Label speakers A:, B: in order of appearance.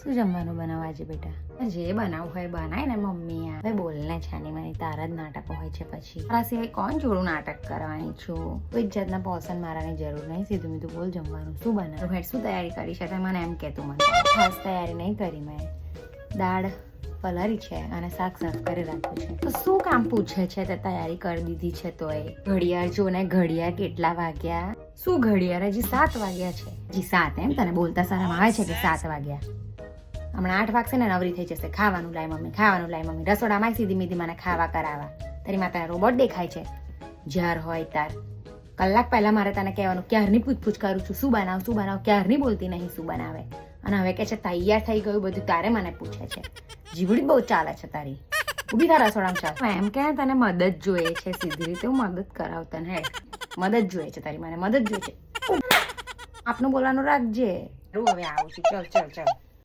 A: શું જમવાનું બનાવવા આજે બેટા? જે બનાવું હોય બનાય ને મમ્મી. હવે બોલને છાની માની, તારા જ નાટકો હોય છે પછી. આ સિવાય કોણ જોડું નાટક કરવાની છું? કોઈ જાતના પોસન મારાની જરૂર નહીં. સીધું મીધું બોલ, જમવાનું શું બનાવું? હેડ શું તૈયારી કરી છે મને એમ કે તું. મને ખાસ તૈયારી નહીં કરી મેં. દાળ પલારી છે અને શાક સાફ કરી રાખ્યું છે. તો શું કામ પૂછે છે? તે તૈયારી કરી દીધી છે તોય. ઘડિયાળ જો ને, ઘડિયાળ કેટલા વાગ્યા? શું ઘડિયાળ? હજી 7 વાગ્યા છે. હજી 7 એમ? તને બોલતા શરમ આવે છે કે 7 વાગ્યા? હમણાં 8 વાગશે ને નવરી થઈ જશે. ખાવાનું લાય મમ્મી, ખાવાનું લાય મમ્મી. રસોડામાં સીધી મીધી મને ખાવા કરાવવા. તારી માતાને રોબોટ દેખાય છે? જ્યાર હોય તાર. કલાક પહેલા મારે તને કહેવાનું, ક્યારની પૂછપૂછ કરું છું, શું બનાવ શું બનાવ, ક્યારની બોલતી નહીં શું બનાવે. અને હવે કે છે તૈયાર થઈ ગયું બધું, તારે મને પૂછે છે. જીવડી બહુ ચાલે છે તારી. ઊભી તારા રસોડામાં ચાલ. એમ કે તને મદદ જોઈએ છે, સીધી રીતે હું મદદ કરાવ તને. હેડ, મદદ જોઈએ છે તારી, મને મદદ જોઈએ છે. આપનું બોલવાનું રાખજે. હવે આવું છું, ચલ ચલ ચલ.